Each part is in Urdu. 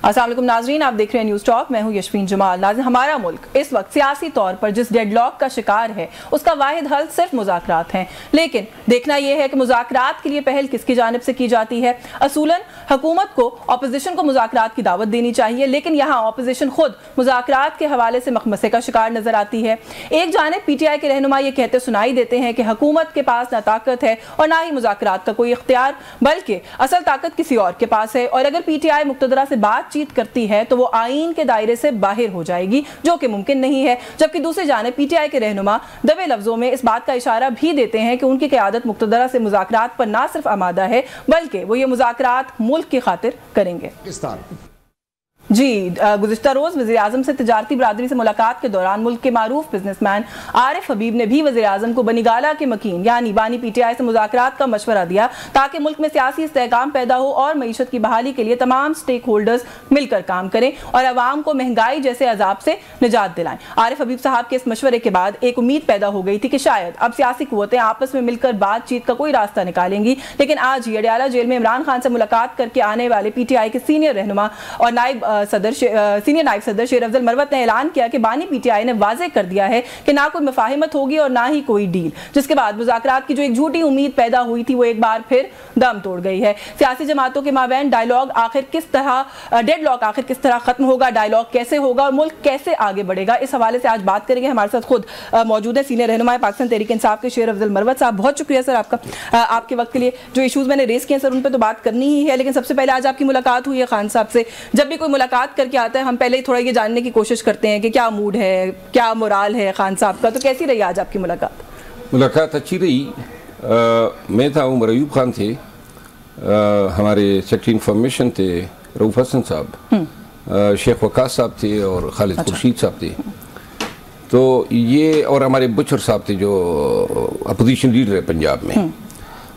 السلام علیکم ناظرین، آپ دیکھ رہے ہیں نیوز ٹاک، میں ہوں یشفین جمال۔ ناظرین، ہمارا ملک اس وقت سیاسی طور پر جس ڈیڈ لاک کا شکار ہے اس کا واحد حل صرف مذاکرات ہیں، لیکن دیکھنا یہ ہے کہ مذاکرات کے لیے پہل کس کی جانب سے کی جاتی ہے۔ اصولاً حکومت کو اپوزیشن کو مذاکرات کی دعوت دینی چاہیے، لیکن یہاں اپوزیشن خود مذاکرات کے حوالے سے مخمسے کا شکار نظر آتی ہے۔ ایک جانب پی ٹی آئی کے رہنما یہ کہتے سنائی دیتے ہیں کہ حکومت کے پاس نہ طاقت ہے اور نہ ہی مذاکرات کا کوئی اختیار، بلکہ اصل طاقت کسی اور کے پاس ہے، اور اگر پی ٹی آئی مقتدرہ سے بات چیت کرتی ہے تو وہ آئین کے دائرے سے باہر ہو جائے گی، جو کہ ممکن نہیں ہے۔ جبکہ دوسری جانب پی ٹی آئی کے رہنما دبے لفظوں میں اس بات کا اشارہ بھی دیتے ہیں کہ ان کی قیادت مقتدرہ سے مذاکرات پر نہ صرف آمادہ ہے بلکہ وہ یہ مذاکرات ملک کی خاطر کریں گے۔ جی، گزشتہ روز وزیر اعظم سے تجارتی برادری سے ملاقات کے دوران ملک کے معروف بزنس مین عارف حبیب نے بھی وزیر اعظم کو بنی گالہ کے مکین یعنی بانی پی ٹی آئی سے مذاکرات کا مشورہ دیا تاکہ ملک میں سیاسی استحکام پیدا ہو اور معیشت کی بحالی کے لیے تمام سٹیک ہولڈرز مل کر کام کریں اور عوام کو مہنگائی جیسے عذاب سے نجات دلائیں۔ عارف حبیب صاحب کے اس مشورے کے بعد ایک امید پیدا ہو گئی تھی کہ شاید اب سیاسی قوتیں آپس میں مل کر بات چیت کا کوئی راستہ نکالیں گی، لیکن آج ہی اڈیالہ جیل میں عمران خان سے ملاقات کر کے آنے والے پی ٹی آئی کے سینئر رہنما اور سینئر نائب صدر شیر افضل مروت نے اعلان کیا کہ بانی پی ٹی آئی نے واضح کر دیا ہے کہ نہ کوئی مفاہمت ہوگی اور نہ ہی کوئی ڈیل، جس کے بعد مذاکرات کی جو ایک جھوٹی امید پیدا ہوئی تھی وہ ایک بار پھر دم توڑ گئی ہے۔ سیاسی جماعتوں کے مابین ڈیڈ لاک آخر کس طرح ختم ہوگا، ڈائیلاگ کیسے ہوگا اور ملک کیسے آگے بڑھے گا، اس حوالے سے آج بات کریں گے۔ ہمارے ساتھ خود موجود ہے سینئر رہنما پاکستان تحریک انصاف کے شیر افضل مروت صاحب۔ بہت شکریہ سر آپ کا، آپ کے وقت کے لیے۔ جو ایشوز میں نے ریز کیے سر ان پہ تو بات کرنی ہی ہے، لیکن سب سے پہلے آج آپ کی ملاقات ہوئی ہے خان صاحب سے۔ جب بھی کوئی ملاقات کر کے آتا ہے ہم پہلے تھوڑا یہ جاننے کی کوشش کرتے ہیں کہ کیا موڈ ہے، کیا مورال ہے خان صاحب کا، تو کیسی رہی آج آپ کی ملاقات؟ ملاقات اچھی رہی۔ میں تھا، عمر ایوب خان تھے، ہمارے سیکرٹری انفارمیشن تھے رؤوف حسن صاحب، شیخ وقاص صاحب تھے اور خالد خورشید صاحب تھے، تو یہ اور ہمارے بچر صاحب تھے جو اپوزیشن لیڈر ہے پنجاب میں۔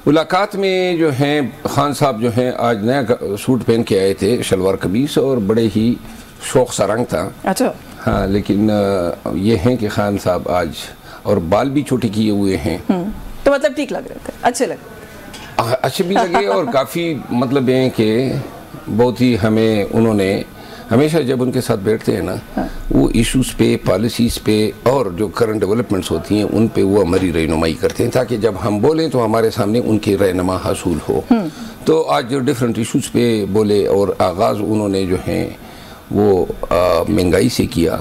ملاقات میں جو ہیں خان صاحب جو ہیں آج نیا سوٹ پہن کے آئے تھے، شلوار قمیص، اور بڑے ہی شوق سا رنگ تھا۔ اچھا ہاں، لیکن یہ ہیں کہ خان صاحب آج اور بال بھی چھوٹے کیے ہوئے ہیں، تو مطلب ٹھیک لگ رہے تھے، اچھے بھی لگے اور کافی مطلب ہے کہ بہت ہی ہمیں انہوں نے ہمیشہ جب ان کے ساتھ بیٹھتے ہیں نا وہ ایشوز پہ، پالیسیز پہ اور جو کرنٹ ڈیولپمنٹس ہوتی ہیں ان پہ وہ ہماری رہنمائی کرتے ہیں تاکہ جب ہم بولیں تو ہمارے سامنے ان کی رہنما حصول ہو۔ تو آج جو ڈیفرنٹ ایشوز پہ بولے اور آغاز انہوں نے جو ہیں وہ مہنگائی سے کیا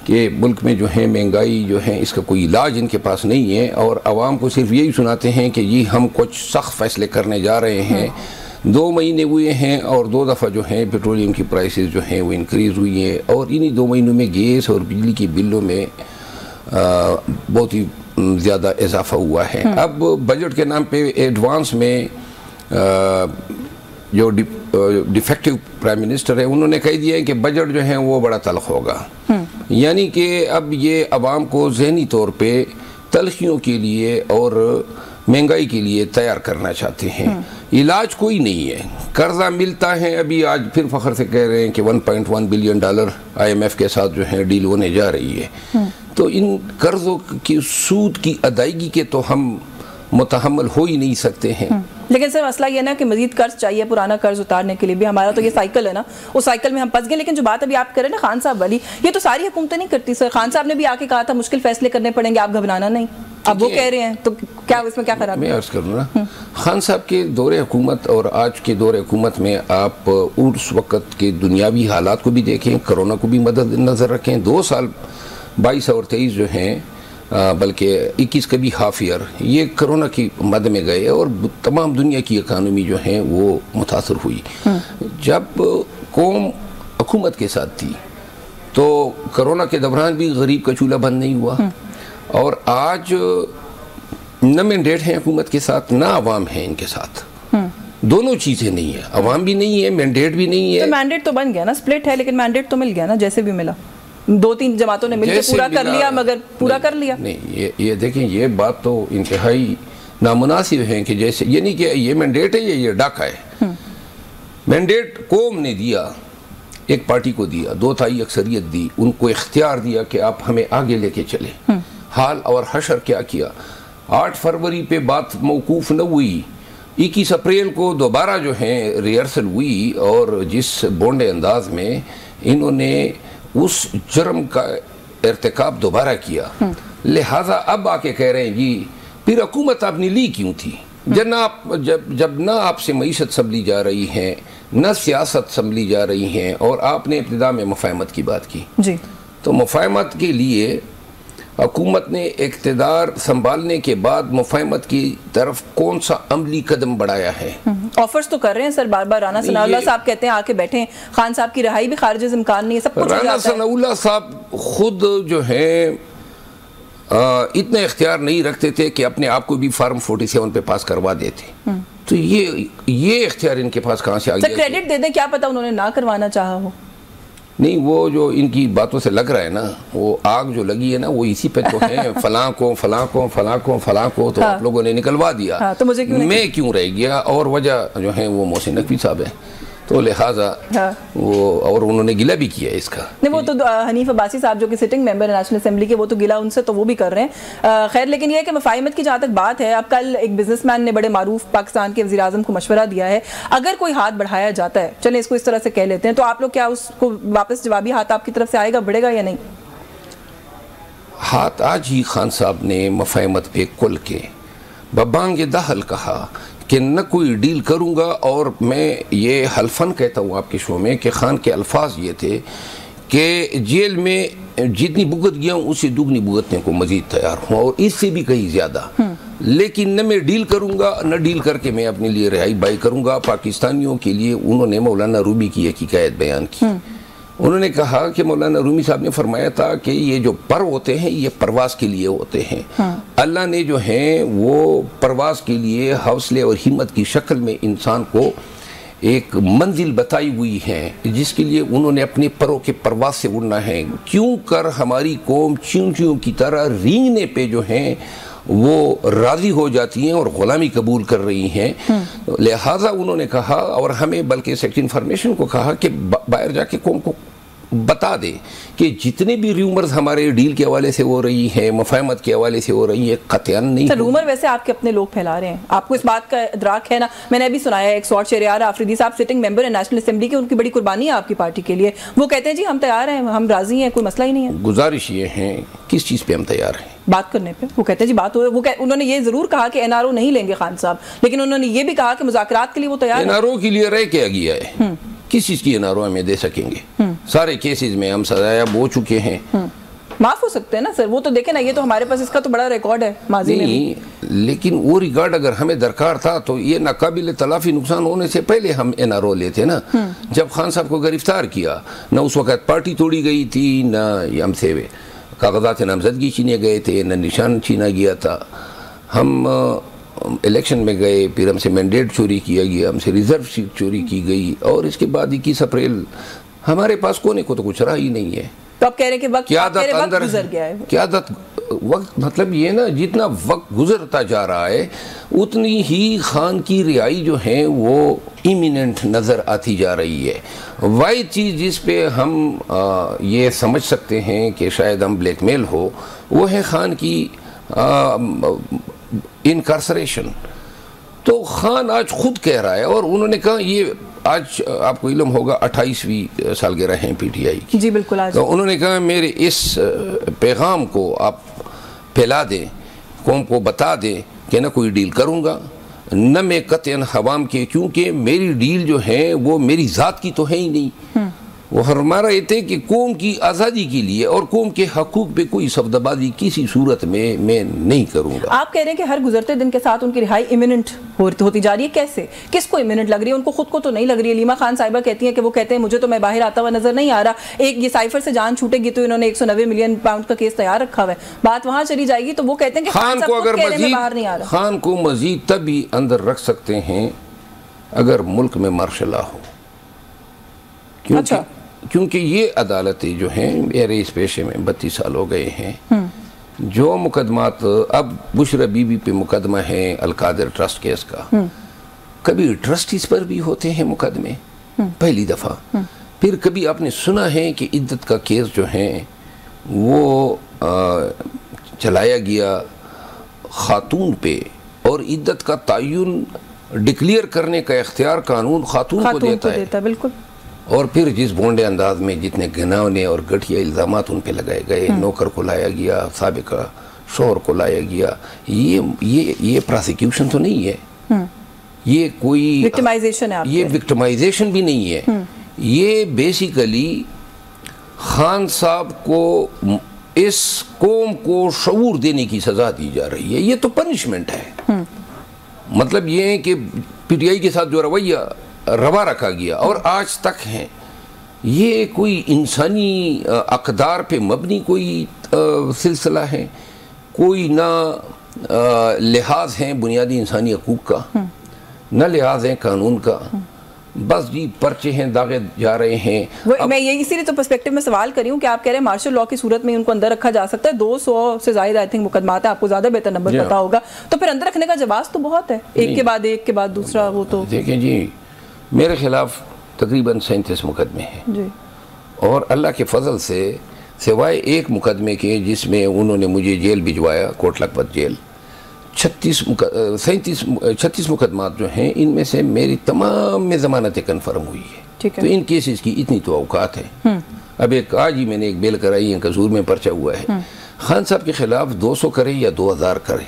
کہ ملک میں جو ہے مہنگائی جو ہے اس کا کوئی علاج ان کے پاس نہیں ہے، اور عوام کو صرف یہی سناتے ہیں کہ یہ ہم کچھ سخت فیصلے کرنے جا رہے ہیں۔ 2 مہینے ہوئے ہیں اور 2 دفعہ جو ہیں پیٹرولیم کی پرائسز جو ہیں وہ انکریز ہوئی ہیں، اور انہی 2 مہینوں میں گیس اور بجلی کی بلوں میں بہت ہی زیادہ اضافہ ہوا ہے۔ اب بجٹ کے نام پہ ایڈوانس میں جو ڈیفیکٹو پرائم منسٹر ہے انہوں نے کہہ دیا ہے کہ بجٹ جو ہے وہ بڑا تلخ ہوگا، یعنی کہ اب یہ عوام کو ذہنی طور پہ تلخیوں کے لیے اور مہنگائی کے لیے تیار کرنا چاہتے ہیں۔ علاج کوئی نہیں ہے، قرضہ ملتا ہے، ابھی آج پھر فخر سے کہہ رہے ہیں کہ $1.1 بلین IMF کے ساتھ جو ہے ڈیل ہونے جا رہی ہے، تو ان قرضوں کی سود کی ادائیگی کے تو ہم متحمل ہو ہی نہیں سکتے ہیں۔ لیکن سر مسئلہ یہ نا کہ مزید قرض چاہیے، پرانا قرض اتارنے کے لیے بھی ہمارا تو یہ سائیکل ہے نا، اس سائیکل میں ہم پھنس گئے۔ لیکن جو بات ابھی آپ کریں نا خان صاحب والی، یہ تو ساری حکومتیں نہیں کرتی سر۔ خان صاحب نے بھی آ کے کہا تھا مشکل فیصلے کرنے پڑیں گے، آپ گھبرانا نہیں، اب وہ کہہ رہے ہیں، تو کیا اس میں کیا خراب ہے؟ میں عرض کروں نا، خان صاحب کے دور حکومت اور آج کے دور حکومت میں آپ اس وقت کے دنیاوی حالات کو بھی دیکھیں، کرونا کو بھی مد نظر رکھیں۔ 2 سال 22 اور 23 جو ہیں، بلکہ 21 کا بھی ہاف ایئر یہ کرونا کی مد میں گئے اور تمام دنیا کی اکانومی جو ہے وہ متاثر ہوئی۔ جب قوم حکومت کے ساتھ تھی تو کرونا کے دوران بھی غریب کا چولہا بند نہیں ہوا، اور آج نہ مینڈیٹ ہیں حکومت کے ساتھ نہ عوام ہیں ان کے ساتھ، دونوں چیزیں نہیں ہیں، عوام بھی نہیں ہے، مینڈیٹ بھی نہیں ہے۔ مینڈیٹ تو بن گیا نا، سپلٹ ہے لیکن مینڈیٹ تو مل گیا نا، جیسے بھی ملا، 2-3 جماعتوں نے مل کے پورا کر لیا، مگر پورا کر لیا نہیں۔ یہ دیکھیں، یہ بات تو انتہائی نامناسب ہے کہ جیسے یہ نہیں کہ یہ مینڈیٹ ہے، یہ ڈاکہ ہے۔ مینڈیٹ قوم نے دیا، ایک پارٹی کو دیا، 2/3 اکثریت دی، ان کو اختیار دیا کہ آپ ہمیں آگے لے کے چلے۔ حال اور حشر کیا 8 فروری پہ بات موقوف نہ ہوئی، 21 اپریل کو دوبارہ جو ہیں ریہرسل ہوئی اور جس بونڈے انداز میں انہوں نے اس جرم کا ارتکاب دوبارہ کیا، لہٰذا اب آ کے کہہ رہے ہیں جی پھر حکومت آپ نے لی کیوں تھی؟ جب نہ آپ سے معیشت سنبھلی جا رہی ہے، نہ سیاست سنبھلی جا رہی ہیں، اور آپ نے ابتدا میں مفاہمت کی بات کی جی، تو مفاہمت کے لیے حکومت نے اقتدار سنبھالنے کے بعد مفاہمت کی طرف کون سا عملی قدم بڑھایا ہے؟ آفرز تو کر رہے ہیں سر بار بار. رانا ثناء اللہ صاحب کہتے ہیں آ کے بیٹھیں، خان صاحب کی رہائی بھی خارج از امکان نہیں ہے، سب کچھ. رانا ثناء اللہ صاحب خود جو ہیں اتنے اختیار نہیں رکھتے تھے کہ اپنے آپ کو بھی فارم 47 پہ پاس کروا دیتے، تو یہ اختیار ان کے پاس کہاں سے آ گیا؟ سر کریڈٹ دے دیں، کیا پتا انہوں نے نہ کروانا چاہا ہو. نہیں، وہ جو ان کی باتوں سے لگ رہا ہے نا، وہ آگ جو لگی ہے نا وہ اسی پہ تو ہے، فلاں کو فلاں کو فلاں کو فلاں کو تو آپ لوگوں نے نکلوا دیا، تو مجھے میں کیوں رہ گیا؟ اور وجہ جو ہے وہ محسن نقوی صاحب ہے، تو لہٰذا وہ اور انہوں نے گلہ بھی کیا اس کا. نہیں، وہ تو حنیف عباسی صاحب جو کہ سٹنگ ممبر ہے نیشنل اسمبلی کے، وہ تو گلہ ان سے تو وہ بھی کر رہے ہیں. خیر، لیکن یہ ہے کہ مفاہمت کی جہاں تک بات ہے، اب کل ایک بزنس مین نے بڑے معروف پاکستان کے وزیر اعظم کو مشورہ دیا ہے، اگر کوئی ہاتھ بڑھایا جاتا ہے، چلیں اس کو اس طرح سے کہہ لیتے ہیں، تو آپ لوگ کیا اس کو واپس جوابی ہاتھ آپ کی طرف سے آئے گا، بڑھے گا یا نہیں؟ ہاتھ آج ہی خان صاحب نے مفاہمت پہ کل کے ببانگ دہل کہا کہ نہ کوئی ڈیل کروں گا، اور میں یہ حلفاً کہتا ہوں آپ کے شو میں کہ خان کے الفاظ یہ تھے کہ جیل میں جتنی بھگت گیا ہوں اس سے دگنی بھگتنے کو مزید تیار ہوں، اور اس سے بھی کہیں زیادہ، لیکن نہ میں ڈیل کروں گا، نہ ڈیل کر کے میں اپنے لیے رہائی بائی کروں گا. پاکستانیوں کے لیے انہوں نے مولانا رومی کی ایک حکایت بیان کی. انہوں نے کہا کہ مولانا رومی صاحب نے فرمایا تھا کہ یہ جو پر ہوتے ہیں یہ پرواز کے لیے ہوتے ہیں، اللہ نے جو ہیں وہ پرواز کے لیے حوصلے اور ہمت کی شکل میں انسان کو ایک منزل بتائی ہوئی ہے جس کے لیے انہوں نے اپنے پروں کے پرواز سے اڑنا ہے. کیوں کر ہماری قوم چیونٹیوں کی طرح رینگنے پہ جو ہیں وہ راضی ہو جاتی ہیں اور غلامی قبول کر رہی ہیں. لہٰذا انہوں نے کہا، اور ہمیں بلکہ سیکٹری انفارمیشن کو کہا کہ باہر جا کے قوم کو بتا دے کہ جتنے بھی ریومرز ہمارے ڈیل کے حوالے سے ہو رہی ہیں، مفاہمت کے حوالے سے ہو رہی ہیں، قطعاً نہیں. سر رومر ویسے آپ کے اپنے لوگ پھیلا رہے ہیں، آپ کو اس بات کا ادراک ہے نا؟ میں نے ابھی سنایا ہے ایک سوار شہریار آفریدی صاحب سٹنگ ممبر ہے نیشنل اسمبلی کے، ان کی بڑی قربانی ہے آپ کی پارٹی کے لیے، وہ کہتے ہیں جی ہم تیار ہیں، ہم راضی ہیں، کوئی مسئلہ ہی نہیں ہے. گزارش یہ ہے کس چیز پہ ہم تیار ہیں؟ بات کرنے پہ. وہ کہتے ہیں جی بات ہو، انہوں نے یہ ضرور کہا کہ NRO نہیں لیں گے خان صاحب، لیکن انہوں نے یہ بھی کہا کہ مذاکرات کے لیے وہ تیار ہیں. NRO کے لیے رہ کیا گیا ہے؟ کس چیز کی NRO ہمیں دے سکیں گے؟ سارے کیسز میں ہم سزایاب ہو چکے ہیں. معاف ہو سکتے ہیں نا سر، وہ تو دیکھیں نا، یہ تو ہمارے پاس اس کا تو بڑا ریکارڈ ہے ماضی میں. نہیں، لیکن وہ ریکارڈ اگر ہمیں درکار تھا تو یہ ناقابل تلافی نقصان ہونے سے پہلے ہم NRO لیتے نا. جب خان صاحب کو گرفتار کیا، نہ اس وقت پارٹی توڑی گئی تھی، نہ ہم سے کاغذات نامزدگی چھینے گئے تھے، نہ نشان چھینا گیا تھا. ہم الیکشن میں گئے، پھر ہم سے مینڈیٹ چوری کیا گیا، ہم سے ریزرو سیٹ چوری کی گئی، اور اس کے بعد 21 اپریل ہمارے پاس کونے کو تو کچھ رہا ہی نہیں ہے. تو آپ کہہ رہے ہیں کہ وقت گزر گیا ہے. قیادت وقت مطلب یہ نا، جتنا وقت گزرتا جا رہا ہے اتنی ہی خان کی رہائی جو ہے وہ ایمیننٹ نظر آتی جا رہی ہے. واحد چیز جس پہ ہم یہ سمجھ سکتے ہیں کہ شاید ہم بلیک میل ہو، وہ ہے خان کی انکارسریشن. تو خان آج خود کہہ رہا ہے، اور انہوں نے کہا یہ آج آپ کو علم ہوگا 28ویں سالگرہ ہیں PTI کی. جی بالکل. آج تو انہوں نے کہا میرے اس پیغام کو آپ پھیلا دیں، قوم کو بتا دیں کہ نہ کوئی ڈیل کروں گا، نہ میں قطعاً عوام کے، کیونکہ میری ڈیل جو ہے وہ میری ذات کی تو ہے ہی نہیں. وہ ہمارا یہ تھے کہ قوم کی آزادی کے لیے اور قوم کے حقوق پہ کوئی سودابازی کسی صورت میں نہیں کروں گا. آپ کہہ رہے ہیں کہ ہر گزرتے دن کے ساتھ ان کی رہائی ایمیننٹ ہوتی جا رہی ہے. کیسے؟ کس کو ایمیننٹ لگ رہی ہے؟ ان کو خود کو تو نہیں لگ رہی ہے. لیما خان صاحبہ کہتی ہیں کہ وہ کہتے ہیں مجھے تو میں باہر آتا ہوا نظر نہیں آ رہا. ایک یہ سائفر سے جان چھوٹے گی تو انہوں نے 190 ملین پاؤنڈ کا کیس تیار رکھا ہوا ہے، بات وہاں چلی جائے گی. تو وہ کہتے ہیں کہ خان کو اگر مزید خان کو مزید تبھی اندر رکھ سکتے ہیں اگر ملک میں مارشل لا ہو. کیونکہ یہ عدالتیں جو ہیں، میرے اس پیشے میں 32 سال ہو گئے ہیں، جو مقدمات اب بشرا بی بی پہ مقدمہ ہے القادر ٹرسٹ کیس کا، کبھی ٹرسٹیز پر بھی ہوتے ہیں مقدمے پہلی دفعہ. پھر کبھی آپ نے سنا ہے کہ عدت کا کیس جو ہے وہ چلایا گیا خاتون پہ، اور عدت کا تعین ڈکلیئر کرنے کا اختیار قانون خاتون کو دیتا ہے. بالکل. اور پھر جس بونڈے انداز میں جتنے گناونے اور گٹھیا الزامات ان پہ لگائے گئے, نوکر کو لایا گیا, سابقہ شوہر کو لایا گیا, یہ پراسیکیوشن تو نہیں ہے, یہ کوئی وکٹمائزیشن ہے, یہ وکٹمائزیشن بھی نہیں ہے, یہ بیسیکلی خان صاحب کو اس قوم کو شعور دینے کی سزا دی جا رہی ہے. یہ تو پنشمنٹ ہے. مطلب یہ ہے کہ پی ٹی آئی کے ساتھ جو رویہ روا رکھا گیا اور آج تک ہے, یہ کوئی انسانی اقدار پہ مبنی کوئی سلسلہ ہے, کوئی نہ لحاظ ہیں بنیادی انسانی حقوق کا, نہ لحاظ ہیں قانون کا, بس جی پرچے ہیں داغے جا رہے ہیں. میں یہ اسی لیے تو پرسپیکٹو میں سوال کری ہوں کہ آپ کہہ رہے ہیں مارشل لاء کی صورت میں ان کو اندر رکھا جا سکتا ہے, 200 سے زائد آئی تھنک مقدمات ہیں, آپ کو زیادہ بہتر نمبر پتا ہوگا, تو پھر اندر رکھنے کا جواز تو بہت ہے, ایک کے بعد دوسرا. وہ تو دیکھیں جی, میرے خلاف تقریباً 37 مقدمے ہیں جی, اور اللہ کے فضل سے سوائے ایک مقدمے کے جس میں انہوں نے مجھے جیل بھجوایا, کوٹ لکھپت جیل, 36 مقدمات جو ہیں ان میں سے میری تمام میں ضمانتیں کنفرم ہوئی ہے. تو ان کیسز کی اتنی تو اوقات ہے. اب آج ہی میں نے ایک بیل کرائی ہے, قصور میں پرچہ ہوا ہے. خان صاحب کے خلاف 200 کریں یا 2000 کریں,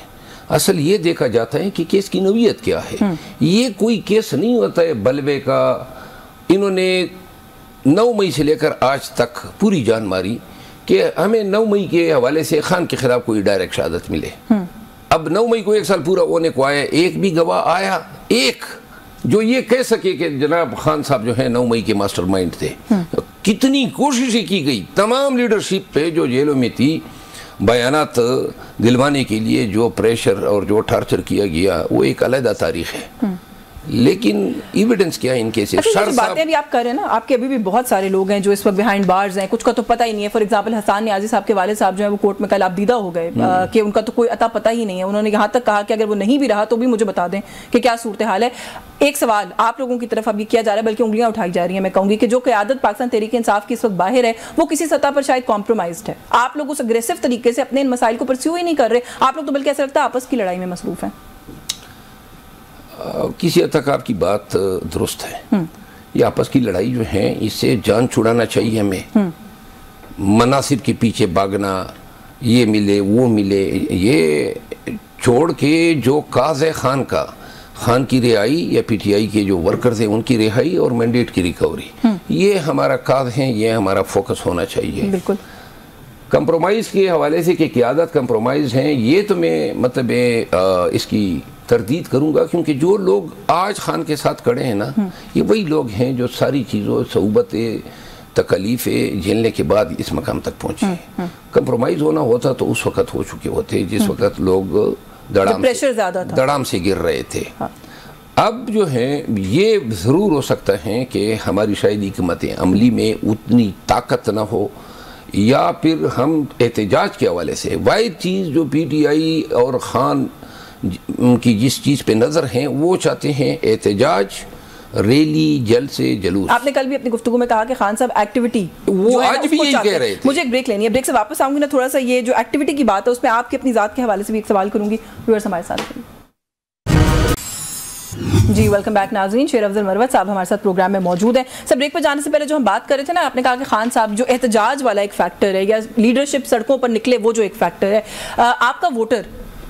اصل یہ دیکھا جاتا ہے کہ کیس کی نوعیت کیا ہے. یہ کوئی کیس نہیں ہوتا ہے بلوے کا. انہوں نے 9 مئی سے لے کر آج تک پوری جان ماری کہ ہمیں 9 مئی کے حوالے سے خان کے خلاف کوئی ڈائریکٹ شہادت ملے. اب 9 مئی کو 1 سال پورا ہونے کو آیا, ایک بھی گواہ آیا ایک جو یہ کہہ سکے کہ جناب خان صاحب جو ہیں 9 مئی کے ماسٹر مائنڈ تھے. کتنی کوششیں کی گئی تمام لیڈرشپ پہ جو جیلوں میں تھی, بیانات دلوانے کے لیے جو پریشر اور جو ٹارچر کیا گیا وہ ایک علیحدہ تاریخ ہے. لیکن ایویڈنس کیا ہے ان کے سے؟ باتیں بھی آپ کر رہے ہیں نا, آپ کے ابھی بھی بہت سارے لوگ ہیں جو اس وقت بیہائنڈ بارز ہیں, کچھ کا تو پتہ ہی نہیں ہے. فار ایگزامپل حسان نیازی صاحب کے والد صاحب جو ہیں وہ کورٹ میں کل آپ دیدہ ہو گئے کہ ان کا تو کوئی عطا پتہ ہی نہیں ہے. انہوں نے یہاں تک کہا کہ اگر وہ نہیں بھی رہا تو بھی مجھے بتا دیں کہ کیا صورتحال ہے. ایک سوال آپ لوگوں کی طرف اب یہ کیا جا رہا ہے, بلکہ انگلیاں اٹھائی جا رہی ہیں, میں کہوں گی کہ جو قیادت پاکستان تحریک انصاف کی اس وقت باہر ہے وہ کسی سطح پر شاید کمپرومائزڈ ہے. آپ لوگ اس اگریسو طریقے سے اپنے ان مسائل کو پرسیو ہی نہیں کر رہے, آپ لوگ تو بلکہ ایسا لگتا ہے آپس کی لڑائی میں مصروف ہیں. کسی حد تک آپ کی بات درست ہے. یہ آپس کی لڑائی جو ہے اس سے جان چھڑانا چاہیے ہمیں. مناصب کے پیچھے بھاگنا, یہ ملے وہ ملے, یہ چھوڑ کے جو کاز ہے خان کی رہائی یا پی ٹی آئی کے جو ورکرز ہیں ان کی رہائی اور مینڈیٹ کی ریکوری, یہ ہمارا کاز ہے, یہ ہمارا فوکس ہونا چاہیے. بالکل. کمپرومائز کے حوالے سے کہ قیادت کمپرومائز ہیں, یہ تو میں مطلب اس کی تردید کروں گا, کیونکہ جو لوگ آج خان کے ساتھ کھڑے ہیں نا, یہ وہی لوگ ہیں جو ساری چیزوں صعوبت تکلیف جھیلنے کے بعد اس مقام تک پہنچے ہیں. کمپرومائز ہونا ہوتا تو اس وقت ہو چکے ہوتے جس وقت لوگ دڑام سے گر رہے تھے. اب جو ہے یہ ضرور ہو سکتا ہے کہ ہماری شاید حکمت عملی میں اتنی طاقت نہ ہو, یا پھر ہم احتجاج کے حوالے سے واحد چیز جو پی ٹی آئی اور خان کی جس چیز پہ نظر ہیں وہ چاہتے ہیں احتجاج, ریلی, جلسے, جلوس. آپ نے کل بھی اپنی گفتگو میں کہا کہ خان صاحب ایکٹیویٹی, وہ آج بھی یہی کہہ رہے تھے. مجھے ایک بریک لینی ہے, بریک سے واپس آؤں گی نا, تھوڑا سا یہ جو ایکٹیویٹی کی بات ہے اس میں آپ کی اپنی ذات کے حوالے سے بھی ایک سوال کروں گی. ویورز ہمارے ساتھ جی, ویلکم بیک ناظرین. شیر افضل مروت صاحب ہمارے ساتھ پروگرام میں موجود ہیں. سب بریک پہ جانے سے پہلے جو ہم بات کر رہے تھے نا, آپ نے کہا کہ خان صاحب جو احتجاج والا ایک فیکٹر ہے یا لیڈرشپ سڑکوں پر نکلے وہ جو ایک فیکٹر ہے, آپ کا ووٹر,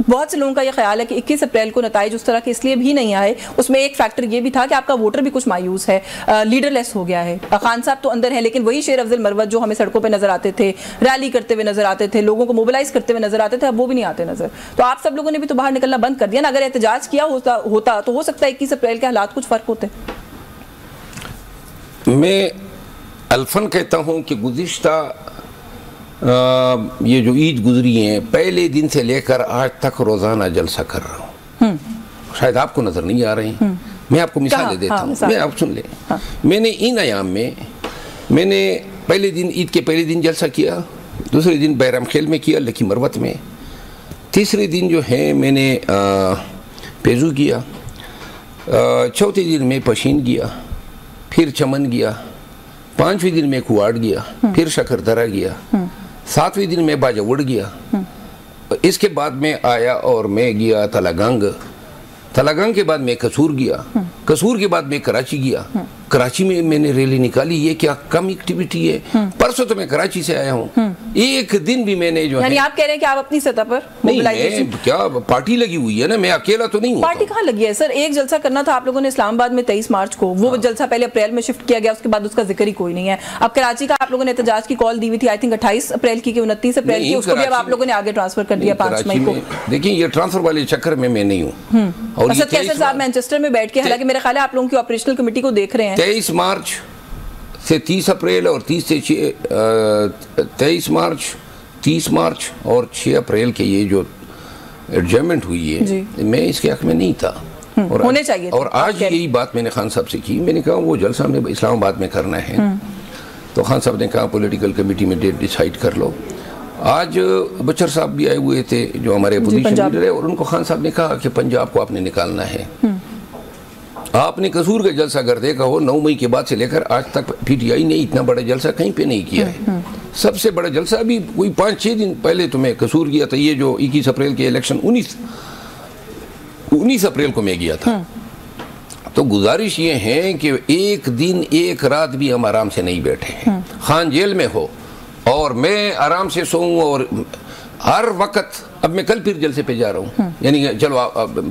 بہت سے لوگوں کا یہ خیال ہے کہ 21 اپریل کو نتائج اس طرح کے اس لیے بھی نہیں آئے, اس میں ایک فیکٹر یہ بھی تھا کہ آپ کا ووٹر بھی کچھ مایوس ہے, لیڈر لیس ہو گیا ہے. خان صاحب تو اندر ہے, لیکن وہی شیر افضل مروت جو ہمیں سڑکوں پہ نظر آتے تھے, ریلی کرتے ہوئے نظر آتے تھے, لوگوں کو موبلائز کرتے ہوئے نظر آتے تھے, اب وہ بھی نہیں آتے نظر. تو آپ سب لوگوں نے بھی تو باہر نکلنا بند کر دیا نا. اگر احتجاج کیا ہوتا تو ہو سکتا ہے 21 اپریل کے حالات کچھ فرق ہوتے. میں الفن کہتا ہوں کہ گزشتہ یہ جو عید گزری ہیں پہلے دن سے لے کر آج تک روزانہ جلسہ کر رہا ہوں. شاید آپ کو نظر نہیں آ رہے ہیں, میں آپ کو مثالیں دیتا ہوں, میں آپ سن لیں. میں نے ان ایام میں نے پہلے دن, عید کے پہلے دن جلسہ کیا, دوسرے دن بہرام خیل میں کیا, لکی مروت میں, تیسرے دن جو ہے میں نے پیزو کیا, چوتھے دن میں پشین گیا, پھر چمن گیا, پانچویں دن میں کواڑ گیا, پھر شکر درہ گیا, ساتویں دن میں باجا وڑ گیا. اس کے بعد میں آیا اور میں گیا تلا گنگ, تلنگانہ کے بعد میں قصور گیا, قصور کے بعد میں کراچی گیا, کراچی میں میں نے ریلی نکالی. یہ کیا کم ایکٹیویٹی ہے؟ پرسوں تو میں کراچی سے آیا ہوں, ایک دن بھی میں نے جو یعنی آپ کہہ رہے ہیں کہ آپ اپنی سطح پر نہیں, کیا پارٹی لگی ہوئی ہے نا, میں اکیلا تو نہیں ہوں. پارٹی کہاں لگی ہے سر؟ ایک جلسہ کرنا تھا آپ لوگوں نے اسلام آباد میں 23 مارچ کو, وہ جلسہ پہلے اپریل میں شفٹ کیا گیا, اس کے بعد اس کا ذکر ہی کوئی نہیں ہے. اب کراچی کا آپ لوگوں نے احتجاج کی کال دی ہوئی تھی آئی تھنک 28 اپریل کی کہ 29 اپریل کی, اس کو بھی اب آپ لوگوں نے آگے ٹرانسفر کر دیا 5 مئی کو. دیکھیں یہ ٹرانسفر والے چکر میں نہیں ہوں. اسد کیسر صاحب مینچسٹر میں بیٹھ کے, حالانکہ میرے خیال ہے آپ لوگوں کی آپریشنل کمیٹی کو دیکھ رہے ہیں. 23 مارچ سے 30 اپریل اور 23 مارچ 30 مارچ اور 6 اپریل کے یہ جو ایڈجمنٹ ہوئی ہے, میں اس کے حق میں نہیں تھا. ہونے چاہیے. اور آج یہی بات میں نے خان صاحب سے کی, میں نے کہا وہ جلسہ ہمیں اسلام آباد میں کرنا ہے, تو خان صاحب نے کہا پولیٹیکل کمیٹی میں ڈیٹ ڈیسائیڈ کر لو. آج بچر صاحب بھی آئے ہوئے تھے جو ہمارے اپوزیشن لیڈر ہے, اور ان کو خان صاحب نے کہا کہ پنجاب کو آپ نے نکالنا ہے. آپ نے قصور کا جلسہ اگر دیکھا ہو 9 مئی کے بعد سے لے کر آج تک پی ٹی آئی نے اتنا بڑا جلسہ کہیں پہ نہیں کیا ہے. سب سے بڑا جلسہ ابھی کوئی 5-6 دن پہلے تو میں قصور گیا تھا, یہ جو 21 اپریل کے الیکشن 19 اپریل کو میں گیا تھا. تو گزارش یہ ہے کہ ایک دن ایک رات بھی ہم آرام سے نہیں بیٹھے ہیں. خان جیل میں ہو اور میں آرام سے سوؤں, اور ہر وقت, اب میں کل پھر جلسے پہ جا رہا ہوں, یعنی چلو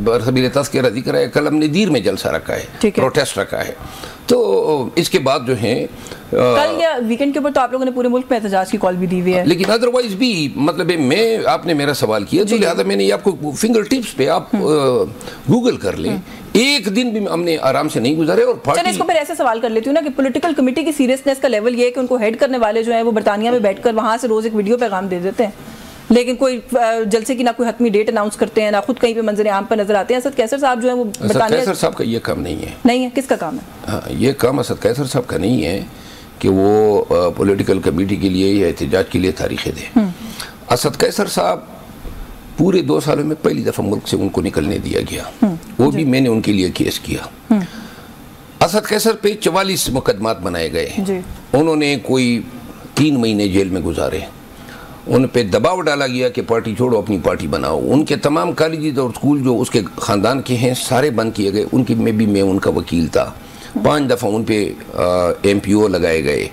برسبیل تذکرہ ذکر ہے, کل ہم نے دیر میں جلسہ رکھا ہے, پروٹیسٹ رکھا ہے. تو اس کے بعد جو ہیں کل یا ویکنڈ کے اوپر تو آپ لوگوں نے پورے ملک میں احتجاج کی کال بھی دی ہوئی ہے, لیکن ادروائز بھی مطلب آپ نے میرا سوال کیا تو لہٰذا میں نے آپ کو فنگر ٹپس پہ آپ گوگل کر لیں, ایک دن بھی ہم نے آرام سے نہیں گزارے. اور چلیں اس کو پھر ایسے سوال کر لیتی ہوں نا کہ پولیٹیکل کمیٹی کی سیریسنس کا لیول یہ ہے کہ ان کو ہیڈ کرنے والے جو ہیں وہ برطانیہ میں بیٹھ کر وہاں سے روز ایک ویڈیو پیغام دے دیتے ہیں, لیکن کوئی جلسے کی نہ کوئی حتمی ڈیٹ اناؤنس کرتے ہیں, نہ خود کہیں پہ منظر عام پر نظر آتے ہیں. اسد کیسر صاحب جو ہیں وہ برطانیہ, کیسر صاحب کا یہ کام نہیں ہے. نہیں ہے, کس کا کام ہے؟ ہاں, یہ کام اسد کیسر صاحب کا نہیں ہے کہ وہ پولیٹیکل کمیٹی کے لیے یا احتجاج کے لیے تاریخیں دیں. اسد کیسر صاحب پورے 2 سالوں میں پہلی دفعہ ملک سے ان کو نکلنے دیا گیا, وہ بھی میں نے ان کے لیے کیس کیا. اسد کیسر پہ 44 مقدمات بنائے گئے, انہوں نے کوئی 3 مہینے جیل میں گزارے. ان پہ دباؤ ڈالا گیا کہ پارٹی چھوڑو, اپنی پارٹی بناؤ. ان کے تمام کالجز اور اسکول جو اس کے خاندان کے ہیں سارے بند کیے گئے. ان کی میں ان کا وکیل تھا. 5 دفعہ ان پہ MPO لگائے گئے.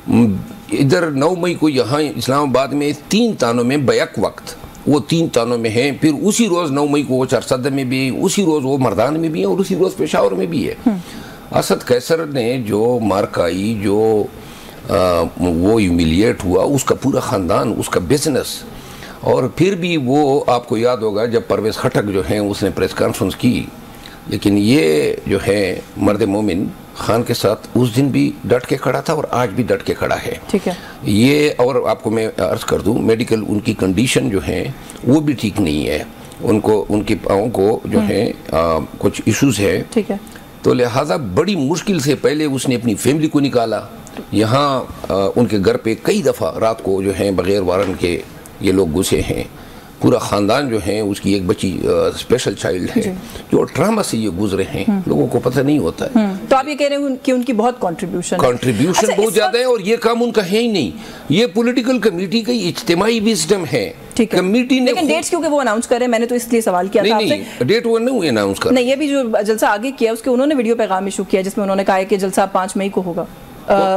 ادھر 9 مئی کو یہاں اسلام آباد میں 3 تانوں میں بیک وقت وہ 3 تانوں میں ہیں. پھر اسی روز 9 مئی کو وہ چارسدہ میں بھی, اسی روز وہ مردان میں بھی ہیں, اور اسی روز پشاور میں بھی ہے. اسد کیسر نے جو مارکائی, جو وہ ہیومیلیٹ ہوا, اس کا پورا خاندان, اس کا بزنس. اور پھر بھی وہ آپ کو یاد ہوگا جب پرویز خٹک جو ہیں اس نے پریس کانفرنس کی, لیکن یہ جو ہے مرد مومن خان کے ساتھ اس دن بھی ڈٹ کے کھڑا تھا اور آج بھی ڈٹ کے کھڑا ہے. ٹھیک ہے یہ. اور آپ کو میں عرض کر دوں میڈیکل ان کی کنڈیشن جو ہے وہ بھی ٹھیک نہیں ہے, ان کو ان کے پاؤں کو جو ہے کچھ ایشوز ہے. ٹھیک ہے. تو لہٰذا بڑی مشکل سے پہلے اس نے اپنی فیملی کو نکالا. یہاں ان کے گھر پہ کئی دفعہ رات کو جو ہیں بغیر وارنٹ کے یہ لوگ گھسے ہیں. پورا خاندان جو ہیں, اس کی ایک بچی اسپیشل چائلڈ ہے جو ٹراما سے یہ گزرے ہیں, لوگوں کو پتہ نہیں ہوتا ہے. تو آپ یہ کہہ رہے ہیں کہ ان کی بہت کنٹریبیوشن بہت زیادہ ہے, اور یہ کام ان کا ہے ہی نہیں. یہ پولیٹیکل کمیٹی کا اجتماعی وزڈم ہے. کمیٹی نے لیکن ڈیٹس کیونکہ وہ اناؤنس کر رہے ہیں, میں نے تو اس لیے سوال کیا تھا آپ سے. نہیں, ڈیٹ وہ نہیں اناؤنس کر. نہیں, یہ بھی جو جلسہ آگے کیا اس کے انہوں نے ویڈیو پیغام ایشو کیا جس میں انہوں نے کہا ہے کہ جلسہ 5 مئی کو ہوگا,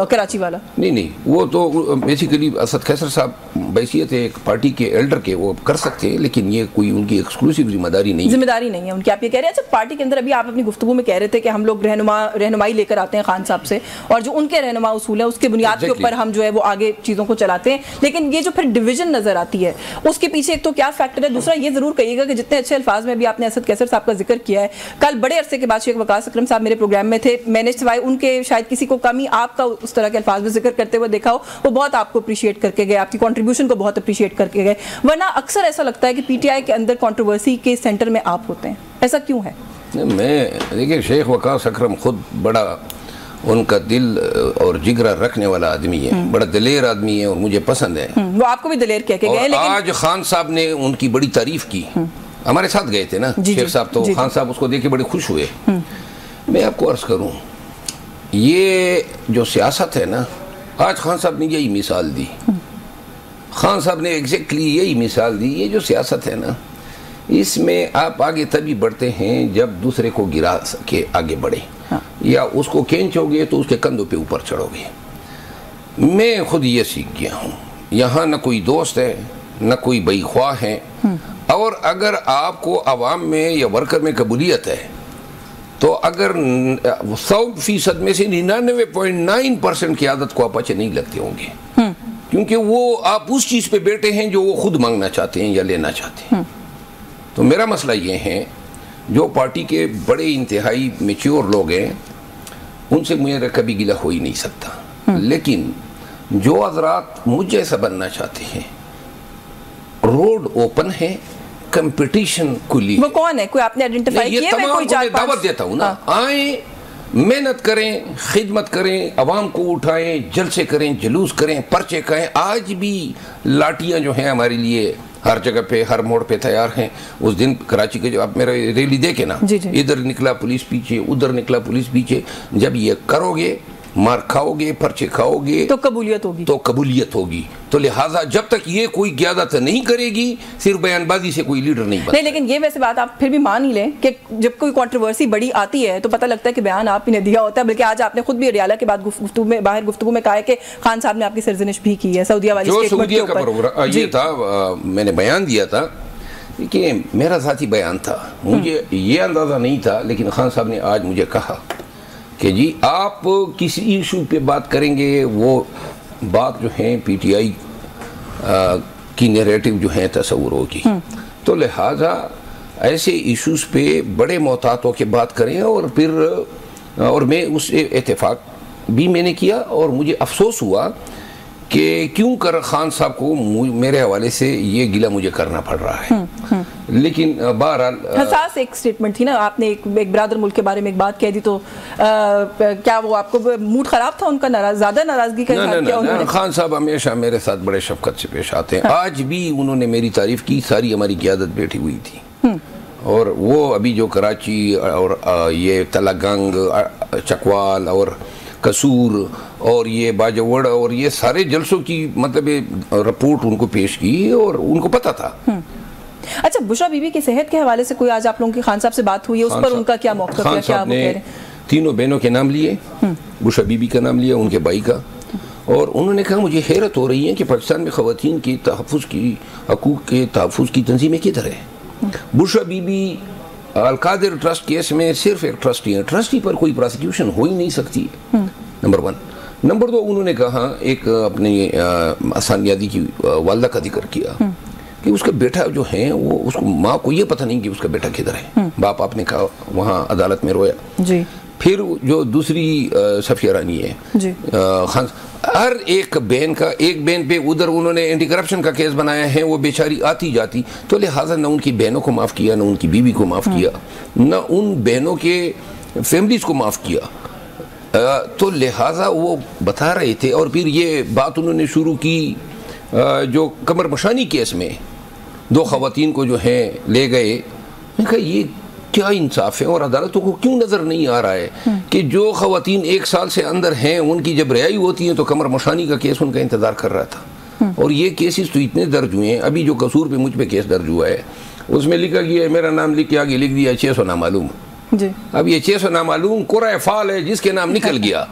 کراچی والا. نہیں, وہ تو بیسیکلی اسد کیسر صاحب بحیثیت ایک پارٹی کے ایلڈر کے وہ کر سکتے ہیں, لیکن یہ کوئی ان کی ایکسکلوسیو ذمہ داری نہیں ہے ان کی. آپ یہ کہہ رہے ہیں اچھا پارٹی کے اندر, ابھی آپ اپنی گفتگو میں کہہ رہے تھے کہ ہم لوگ رہنمائی لے کر آتے ہیں خان صاحب سے, اور جو ان کے رہنما اصول ہیں اس کے بنیاد کے اوپر ہم جو ہے وہ آگے چیزوں کو چلاتے ہیں. لیکن یہ جو پھر ڈویژن نظر آتی ہے اس کے پیچھے ایک تو کیا فیکٹر ہے, دوسرا یہ ضرور کہیے گا کہ جتنے اچھے الفاظ میں بھی آپ نے اسد کیسر صاحب کا ذکر کیا ہے, کل بڑے عرصے کے بعد شیخ وقاص اکرم صاحب میرے پروگرام میں تھے, میں نے سوائے ان کے شاید کسی کو کمی آپ کا اس طرح کے الفاظ میں ذکر کرتے ہوئے دیکھا ہو, وہ بہت آپ کو اپریشیٹ کر کے گئے, آپ کی کنٹریبیوشن کو بہت اپریشیٹ کر کے گئے. ورنہ اکثر ایسا لگتا ہے کہ پی ٹی آئی کے اندر کنٹروورسی کے سینٹر میں آپ ہوتے ہیں, ایسا کیوں ہے؟ میں دیکھیں شیخ وقاص اکرم خود بڑا ان کا دل اور جگرہ رکھنے والا آدمی ہے, بڑا دلیر آدمی ہے اور مجھے پسند ہے. وہ آپ کو بھی دلیر کہہ کے گئے, لیکن آج خان صاحب نے ان کی بڑی تعریف کی, ہمارے ساتھ گئے تھے نا شیخ صاحب, تو خان صاحب اس کو دیکھ کے بڑے خوش ہوئے. میں آپ کو عرض کروں, یہ جو سیاست ہے نا, آج خان صاحب نے یہی مثال دی. خان صاحب نے ایگزیکٹلی یہی مثال دی. یہ جو سیاست ہے نا, اس میں آپ آگے تبھی بڑھتے ہیں جب دوسرے کو گرا کے آگے بڑھے، یا اس کو کھینچو گے تو اس کے کندھوں پہ اوپر چڑھو گے۔ میں خود یہ سیکھ گیا ہوں، یہاں نہ کوئی دوست ہے نہ کوئی بئی خواہ ہے، اور اگر آپ کو عوام میں یا ورکر میں قبولیت ہے تو اگر 100% میں سے 99.9% کی عادت کو آپ اچھے نہیں لگتے ہوں گے، کیونکہ وہ آپ اس چیز پہ بیٹھے ہیں جو وہ خود مانگنا چاہتے ہیں یا لینا چاہتے ہیں۔ تو میرا مسئلہ یہ ہے، جو پارٹی کے بڑے انتہائی میچور لوگ ہیں ان سے مجھے کبھی گلہ ہو ہی نہیں سکتا، لیکن جو حضرات مجھ جیسا بننا چاہتے ہیں، روڈ اوپن ہے، کمپٹیشن کلی ہے۔ وہ کون ہے؟ کوئی آپ نے آئیڈینٹیفائی کیا؟ میں تمام کو دعوت دیتا ہوں نا، آئیں، محنت کریں، خدمت کریں، عوام کو اٹھائیں، جلسے کریں، جلوس کریں، پرچے کریں۔ آج بھی لاٹیاں جو ہیں ہمارے لیے ہر جگہ پہ، ہر موڑ پہ تیار ہیں۔ اس دن کراچی کے جو آپ میرا ریلی دیکھیں نا، ادھر نکلا پولیس پیچھے، ادھر نکلا پولیس پیچھے۔ جب یہ کرو گے، مار کھاؤ گے، پرچے کھاؤ گے، تو قبولیت ہوگی، تو لہٰذا جب تک یہ کوئی قیادت نہیں کرے گی، صرف بیان بازی سے کوئی لیڈر نہیں بنتا۔ نہیں، لیکن یہ ویسے بات آپ پھر بھی مان ہی لیں کہ جب کوئی کنٹروورسی بڑی آتی ہے تو پتہ لگتا ہے کہ بیان آپ ہی نے دیا ہوتا ہے۔ بلکہ آج آپ نے خود بھی ریالہ کے بعد باہر گفتگو میں کہا ہے کہ خان صاحب نے آپ کی سرزنش بھی کی ہے سعودیہ والی اسٹیٹمنٹ کے اوپر۔ پروگرام یہ تھا، میں نے بیان دیا تھا کہ میرا ذاتی بیان تھا، مجھے یہ اندازہ نہیں تھا، لیکن خان صاحب نے آج مجھے کہا کہ جی آپ کسی ایشو پہ بات کریں گے، وہ بات جو ہیں پی ٹی آئی کی نیریٹو جو ہیں تصور ہوگی، تو لہٰذا ایسے ایشوز پہ بڑے محتاط ہو کے بات کریں۔ اور میں اس اتفاق بھی میں نے کیا، اور مجھے افسوس ہوا کہ کیوں کر خان صاحب کو میرے حوالے سے یہ گلہ مجھے کرنا پڑ رہا ہے، لیکن بہرحال حساس ایک سٹیٹمنٹ تھی نا، آپ نے ایک برادر ملک کے بارے میں ایک بات کہہ دی، تو کیا وہ آپ کو موڈ خراب تھا ان کا؟ زیادہ ناراضگی کا اظہار کیا انہوں نے؟ خان صاحب ہمیشہ میرے ساتھ بڑے شفقت سے پیش آتے ہیں، آج بھی انہوں نے میری تعریف کی، ساری ہماری قیادت بیٹھی ہوئی تھی، اور وہ ابھی جو کراچی اور یہ تلگنگ، چکوال اور قصور اور یہ باجوڑ اور یہ سارے جلسوں کی مطلب رپورٹ ان کو پیش کی، اور ان کو پتہ تھا۔ اچھا، بشرا بی بی کی صحت کے حوالے سے کوئی آج آپ لوگوں کی خان صاحب سے بات ہوئی ہے؟ اس پر ان کا کیا موقف ہے؟ خان صاحب نے تینوں بہنوں کے نام لیے، بشرا بی بی کا نام لیا، ان کے بھائی کا، اور انہوں نے کہا مجھے حیرت ہو رہی ہے کہ پاکستان میں خواتین کی تحفظ کی، حقوق کے تحفظ کی تنظیمیں کدھر ہے؟ بشرا be be Qadir trust case میں صرف ایک ٹرسٹی ہے، ٹرسٹی پر کوئی پروسیکیوشن ہو ہی نہیں سکتی، نمبر 1۔ نمبر 2، انہوں نے کہا ایک اپنے آسانیادی کی والدہ کا ذکر کیا کہ اس کا بیٹا جو ہے، وہ اس کو ماں کو یہ پتہ نہیں کہ اس کا بیٹا کدھر ہے، باپ آپ نے کہا وہاں عدالت میں رویا۔ جی۔ پھر جو دوسری صفیہ رانی ہے، خان، ہر ایک بہن پہ ادھر انہوں نے اینٹی کرپشن کا کیس بنایا ہے، وہ بیچاری آتی جاتی، تو لہٰذا نہ ان کی بہنوں کو معاف کیا، نہ ان کی بیوی کو معاف کیا، نہ ان بہنوں کے فیملیز کو معاف کیا، تو لہٰذا وہ بتا رہے تھے۔ اور پھر یہ بات انہوں نے شروع کی جو قمر مشانی کیس میں 2 خواتین کو جو ہیں لے گئے، میں کہا یہ کیا انصاف ہے، اور عدالتوں کو کیوں نظر نہیں آ رہا ہے کہ جو خواتین 1 سال سے اندر ہیں ان کی جب رہائی ہوتی ہے تو قمر مشانی کا کیس ان کا انتظار کر رہا تھا، اور یہ کیسز تو اتنے درج ہوئے ہیں۔ ابھی جو قصور پہ مجھ پہ کیس درج ہوا ہے اس میں لکھا گیا ہے، میرا نام لکھ کے آگے لکھ دیا 600 نامعلوم۔ اب یہ 600 نامعلوم قرعہ فعال ہے، جس کے نام نکل گیا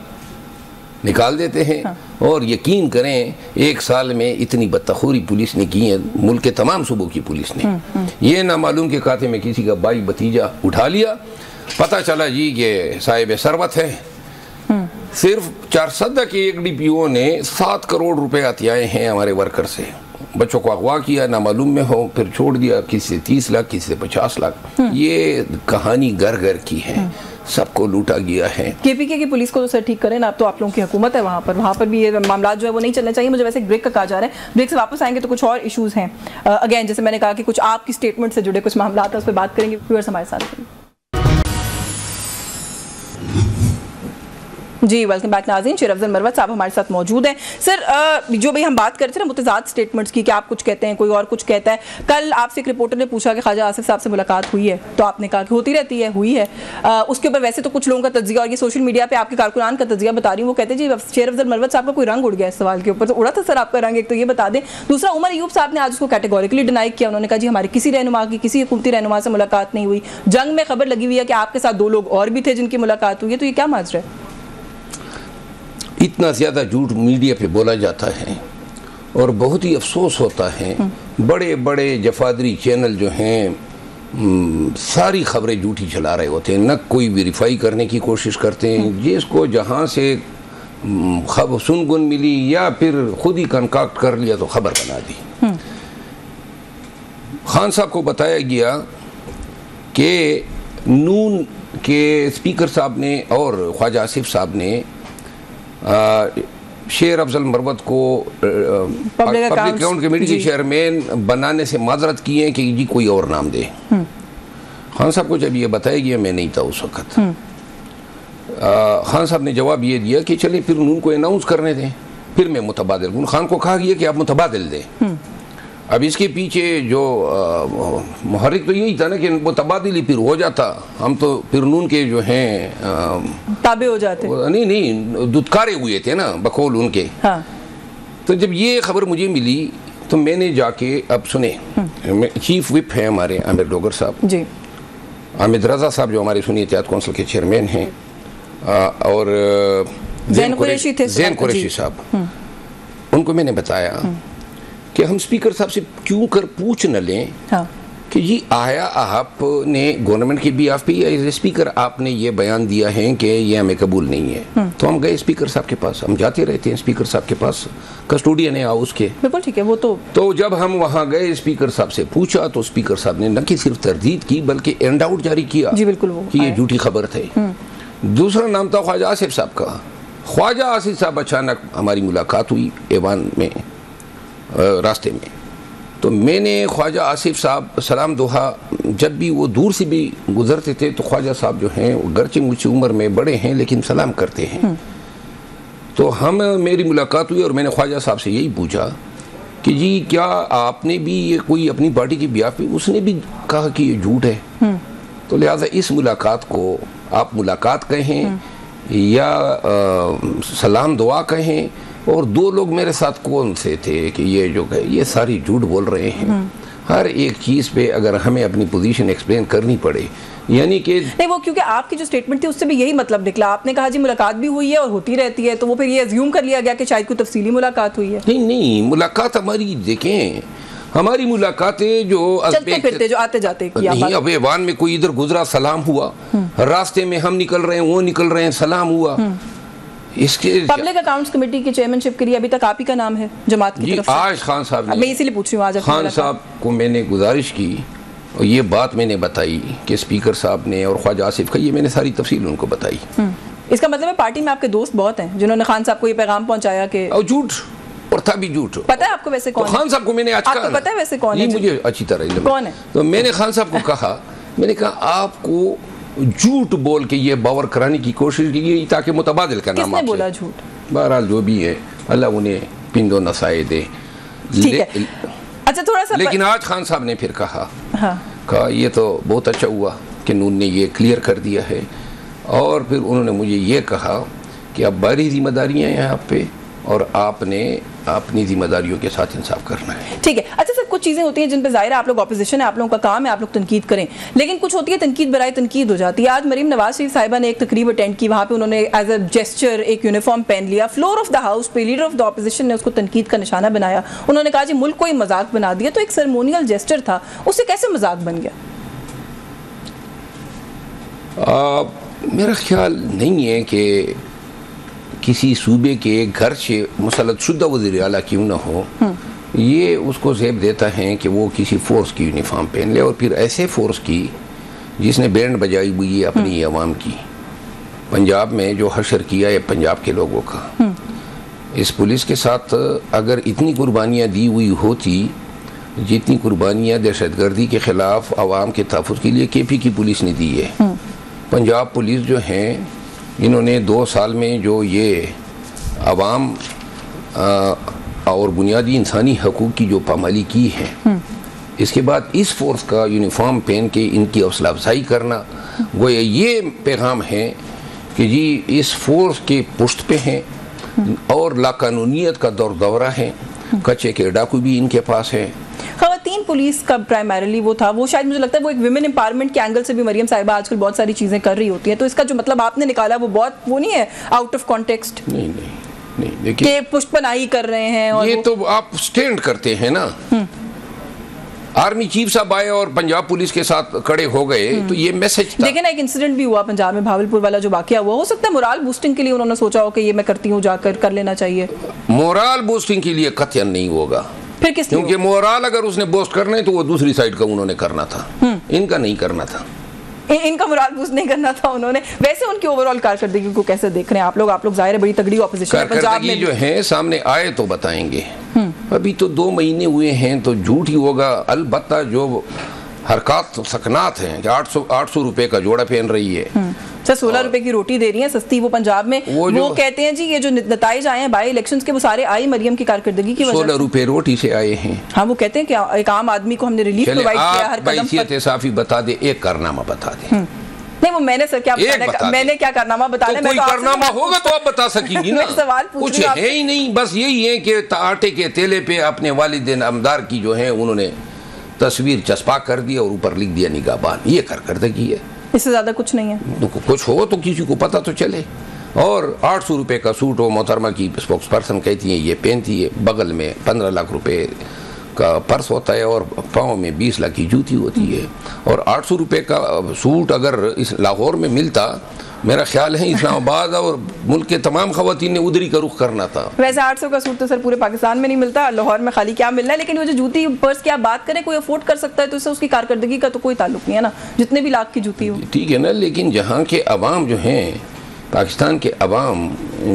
نکال دیتے ہیں، اور یقین کریں 1 سال میں اتنی بدتخوری پولیس نے کی ہے، ملک کے تمام صوبوں کی پولیس نے۔ یہ نامعلوم کے کھاتے میں کسی کا بھائی بھتیجا اٹھا لیا، پتہ چلا جی کہ صاحب ثروت ہے، صرف 4 کے ایک ڈی پی او نے 7 کروڑ روپے عطیائے ہیں ہمارے ورکر سے، بچوں کو اغوا کیا نامعلوم میں ہو، پھر چھوڑ دیا، کسی سے 30 لاکھ، کسی سے 50 لاکھ۔ یہ کہانی گھر گھر کی ہے، سب کو لوٹا گیا ہے۔ کے پی کے کی پولیس کو تو سر ٹھیک کریں نا، اب تو آپ لوگوں کی حکومت ہے وہاں پر بھی یہ معاملات جو ہے وہ نہیں چلنے چاہیے۔ مجھے ویسے ایک بریک کا کہا جا رہا ہے، بریک سے واپس آئیں گے تو کچھ اور ایشوز ہیں، اگین جیسے میں نے کہا کہ کچھ آپ کی سٹیٹمنٹ سے جڑے کچھ معاملات ہیں، اس پہ بات کریں گے، ویورز ہمارے ساتھ ہیں۔ جی ویلکم بیک ناظرین، شیر افضل مروت صاحب ہمارے ساتھ موجود ہیں. سر جو بھی ہم بات کر رہے تھے نا متضاد سٹیٹمنٹس کی کہ آپ کچھ کہتے ہیں کوئی اور کچھ کہتا ہے. کل آپ سے ایک رپورٹر نے پوچھا کہ خواجہ آصف صاحب سے ملاقات ہوئی ہے تو آپ نے کہا کہ ہوتی رہتی ہے، ہوئی ہے. اس کے اوپر ویسے تو کچھ لوگوں کا تجزیہ اور یہ سوشل میڈیا پہ آپ کے کارکنان کا تجزیہ بتا رہی ہوں، وہ کہتے ہیں جی شیر افضل مروت صاحب کا کوئی رنگ اڑ گیا اس سوال کے اوپر. تو اڑا تھا سر آپ کا رنگ؟ ایک تو یہ بتا دیں. دوسرا عمر ایوب صاحب نے آج اس کو کیٹیگوریکلی ڈینائی کیا. انہوں نے کہا جی ہماری کسی رہنما کی کسی حکومتی رہنما سے ملاقات نہیں ہوئی. جنگ میں خبر لگی ہوئی ہے کہ آپ کے ساتھ 2 لوگ اور بھی تھے جن کی ملاقات ہوئی ہے. تو یہ کیا ماجرا ہے؟ اتنا زیادہ جھوٹ میڈیا پہ بولا جاتا ہے اور بہت ہی افسوس ہوتا ہے. بڑے بڑے جفادری چینل جو ہیں ساری خبریں جھوٹی چلا رہے ہوتے ہیں، نہ کوئی ویریفائی کرنے کی کوشش کرتے ہیں. جس کو جہاں سے سنگن ملی یا پھر خود ہی کنکاکٹ کر لیا تو خبر بنا دی. خان صاحب کو بتایا گیا کہ نون کے اسپیکر صاحب نے اور خواجہ آصف صاحب نے شیر افضل مروت کو پبلک اکاؤنٹ کمیٹی کے چیئرمین بنانے سے معذرت کی ہے کہ جی کوئی اور نام دے. خان صاحب کو جب یہ بتایا گیا، میں نہیں تھا اس وقت، خان صاحب نے جواب یہ دیا کہ چلیں پھر نون کو اناؤنس کرنے دیں، پھر میں متبادل ہوں. خان کو کہا گیا کہ آپ متبادل دیں. اب اس کے پیچھے جو محرک تو یہی تھا نا کہ وہ تبادلی پھر ہو جاتا، ہم تو پھر نون کے جو ہیں تابع ہو جاتے. نہیں دودکارے ہوئے تھے نا بقول ان کے. تو جب یہ خبر مجھے ملی تو میں نے جا کے، اب سنیں چیف وپ ہیں ہمارے عامر ڈوگر صاحب، جی حامد رضا صاحب جو ہمارے سنی اتحاد کونسل کے چیئرمین ہیں، اور زین قریشی صاحب، ان کو میں نے بتایا کہ ہم اسپیکر صاحب سے کیوں کر پوچھ نہ لیں کہ جی آیا آپ نے گورنمنٹ کے بیہاف پہ ایز اسپیکر آپ نے یہ بیان دیا ہے کہ یہ ہمیں قبول نہیں ہے. تو ہم گئے اسپیکر صاحب کے پاس، ہم جاتے رہتے ہیں اسپیکر صاحب کے پاس، کسٹوڈین ہے ہاؤس کے. بالکل ٹھیک ہے. وہ تو جب ہم وہاں گئے اسپیکر صاحب سے پوچھا تو اسپیکر صاحب نے نہ کہ صرف تردید کی بلکہ اینڈ آؤٹ جاری کیا کہ یہ جھوٹی خبر تھے. دوسرا نام تھا خواجہ آصف صاحب کا. خواجہ آصف صاحب اچانک ہماری ملاقات ہوئی ایوان میں راستے میں، تو میں نے خواجہ آصف صاحب سلام دوہا، جب بھی وہ دور سے بھی گزرتے تھے تو خواجہ صاحب جو ہیں وہ گرچہ مجھ سے عمر میں بڑے ہیں لیکن سلام کرتے ہیں. تو میری ملاقات ہوئی اور میں نے خواجہ صاحب سے یہی پوچھا کہ جی کیا آپ نے بھی یہ کوئی اپنی پارٹی کی بیاف پہ، اس نے بھی کہا کہ یہ جھوٹ ہے. تو لہٰذا اس ملاقات کو آپ ملاقات کہیں یا سلام دعا کہیں. اور 2 لوگ میرے ساتھ کون سے تھے کہ یہ ساری جھوٹ بول رہے ہیں. ہر ایک چیز پہ اگر ہمیں اپنی پوزیشن ایکسپلین کرنی پڑے، یعنی کہ نہیں وہ کیونکہ آپ کی جو سٹیٹمنٹ تھی اس سے بھی یہی مطلب نکلا. آپ نے کہا جی ملاقات بھی ہوئی ہے اور ہوتی رہتی ہے، تو وہ پھر یہ ازیوم کر لیا گیا کہ شاید کوئی تفصیلی ملاقات ہوئی ہے. نہیں ملاقات ہماری دیکھیں، ہماری ملاقاتیں جو چلتے پھرتے جو آتے جاتے کیا، نہیں اب ایوان میں کوئی ادھر گزرا سلام ہوا، راستے میں ہم نکل رہے ہیں وہ نکل رہے ہیں سلام ہوا. اس کے پبلک اکاؤنٹس کمیٹی کی چیئرمین شپ کے لیے ابھی تک آپ ہی کا نام ہے جماعت کی طرف سے. آج خان صاحب نے، میں اسی لیے پوچھ رہی ہوں، آج خان صاحب کو میں نے گزارش کی اور یہ بات میں نے بتائی کہ اسپیکر صاحب نے اور خواجہ آصف کا، یہ میں نے ساری تفصیل ان کو بتائی. اس کا مطلب ہے پارٹی میں آپ کے دوست بہت ہیں جنہوں نے خان صاحب کو یہ پیغام پہنچایا کہ اور جھوٹ اور تھا بھی جھوٹ. پتہ ہے آپ کو ویسے کون ہے؟ خان صاحب کو میں نے آپ کو پتہ ہے ویسے کون ہے؟ مجھے اچھی طرح علم کون ہے. تو میں نے خان صاحب کو کہا، میں نے کہا آپ کو جھوٹ بول کے یہ باور کرانے کی کوشش کی تاکہ متبادل کا نام. کس نے بولا جھوٹ؟ بہرحال جو بھی ہے اللہ انہیں پند و نسائے دے. اچھا تھوڑا سا لیکن آج خان صاحب نے پھر کہا یہ تو بہت اچھا ہوا کہ نون نے یہ کلیئر کر دیا ہے. اور پھر انہوں نے مجھے یہ کہا کہ اب باری ذمہ داریاں ہیں آپ پہ اور آپ نے اپنی ذمہ داریوں کے ساتھ انصاف کرنا ہے. ٹھیک ہے. اچھا سر کچھ چیزیں ہوتی ہیں جن پہ ظاہر ہے آپ لوگ اپوزیشن ہے، آپ لوگوں کا کام ہے آپ لوگ تنقید کریں، لیکن کچھ ہوتی ہے تنقید برائے تنقید ہو جاتی ہے. آج مریم نواز شریف صاحبہ نے ایک تقریب اٹینڈ کی، وہاں پہ انہوں نے ایز اے جیسچر ایک یونیفارم پہن لیا، فلور آف دا ہاؤس پہ لیڈر آف دا اپوزیشن نے اس کو تنقید کا نشانہ بنایا. انہوں نے کہا جی ملک کو ہی مذاق بنا دیا. تو ایک سرمونیل جیسچر تھا، اس سے کیسے مذاق بن گیا؟ میرا خیال نہیں ہے کہ کسی صوبے کے گھر سے مسلط شدہ وزیر اعلیٰ کیوں نہ ہو، یہ اس کو زیب دیتا ہے کہ وہ کسی فورس کی یونیفارم پہن لے، اور پھر ایسے فورس کی جس نے بینڈ بجائی ہوئی ہے اپنی عوام کی. پنجاب میں جو حشر کیا ہے پنجاب کے لوگوں کا، اس پولیس کے ساتھ اگر اتنی قربانیاں دی ہوئی ہوتی جتنی قربانیاں دہشت گردی کے خلاف عوام کے تحفظ کے لیے کے پی کی پولیس نے دی ہے. پنجاب پولیس جو ہیں انہوں نے 2 سال میں جو یہ عوام اور بنیادی انسانی حقوق کی جو پامالی کی ہے، اس کے بعد اس فورس کا یونیفارم پہن کے ان کی حوصلہ افزائی کرنا، گویا یہ پیغام ہے کہ جی اس فورس کے پشت پہ ہیں اور لاقانونیت کا دور دورہ ہے، کچے کے ڈاکو بھی ان کے پاس ہے۔ خواتین پولیس کا پرائمریلی وہ تھا، وہ شاید مجھے لگتا ہے وہ ایک ویمن امپاورمنٹ کے اینگل سے بھی مریم صاحبہ آج کل بہت ساری چیزیں کر رہی ہوتی ہیں، تو اس کا جو مطلب آپ نے نکالا وہ بہت وہ نہیں ہے آؤٹ آف کانٹیکسٹ نہیں کہ پشت پناہی کر رہے ہیں؟ اور یہ تو آپ سٹینڈ کرتے ہیں نا، آرمی چیف صاحب آئے اور پنجاب پولیس کے ساتھ کڑے ہو گئے تو یہ میسج تھا۔ لیکن ایک انسیڈنٹ بھی ہوا پنجاب میں، بھاولپور والا جو واقعہ ہوا، ہو سکتا ہے مورال بوسٹنگ کے لیے انہوں نے سوچا ہو کہ یہ میں کرتی ہوں، جا کر لینا چاہیے۔ مورال بوسٹنگ کے لیے قطعاً نہیں ہوگا، پھر کس کیونکہ مورال اگر اس نے بوسٹ کرنا ہے تو وہ دوسری سائڈ کا انہوں نے کرنا تھا، ان کا نہیں کرنا تھا، ان کا مورال بوسٹ نہیں کرنا تھا انہوں نے۔ ویسے ان کی اوورآل کارکردگی کو کیسے دیکھ رہے ہیں آپ لوگ ظاہر ہے بڑی تگڑی اپوزیشن ہے پنجاب میں، جو ہے سامنے آئے تو بتائیں گے، ابھی تو 2 مہینے ہوئے ہیں تو جھوٹ ہی ہوگا۔ البتہ جو حرکات سکنات ہیں کہ 800 روپے کا جوڑا پہن رہی ہے، 16 روپے کی روٹی دے رہی ہیں سستی وہ پنجاب میں، وہ کہتے ہیں جی یہ جو نتائج آئے ہیں بائی الیکشنز کے وہ سارے آئی مریم کی کارکردگی کی وجہ سے، 16 روپے روٹی سے آئے ہیں۔ ہاں وہ کہتے ہیں کہ ایک عام آدمی کو ہم نے ریلیف پرووائڈ کیا ہر قدم پر۔ صافی بتا دے، ایک کارنامہ بتا دے۔ نہیں وہ میں نے سر کیا میں نے کیا کارنامہ بتانا، کوئی کارنامہ ہوگا تو آپ بتا سکیں گی نا، کچھ ہے ہی نہیں، بس یہی ہے کہ آٹے کے تیلے پہ اپنے والدین امدار کی جو ہے انہوں نے تصویر چسپا کر دی اور اوپر لکھ دیا نگاہ بان، یہ کارکردگی ہے، اس سے زیادہ کچھ نہیں ہے۔ کچھ ہو تو کسی کو پتہ تو چلے۔ اور 800 روپے کا سوٹ وہ محترمہ کی اسپوکس پرسن کہتی ہیں یہ پہنتی ہے، بغل میں 15 لاکھ روپے کا پرس ہوتا ہے اور پاؤں میں 20 لاکھ کی جوتی ہوتی ہے، اور 800 روپے کا سوٹ اگر اس لاہور میں ملتا، میرا خیال ہے اسلام آباد اور ملک کے تمام خواتین نے ادھری کا رخ کرنا تھا۔ ویسے 800 کا سوٹ تو سر پورے پاکستان میں نہیں ملتا، لاہور میں خالی کیا ملنا ہے، لیکن وہ جو جوتی پرس کی آپ بات کریں کوئی افورڈ کر سکتا ہے تو اس سے اس کی کارکردگی کا تو کوئی تعلق نہیں ہے نا، جتنے بھی لاکھ کی جوتی ہو۔ ٹھیک ہے نا، لیکن جہاں کے عوام جو ہیں، پاکستان کے عوام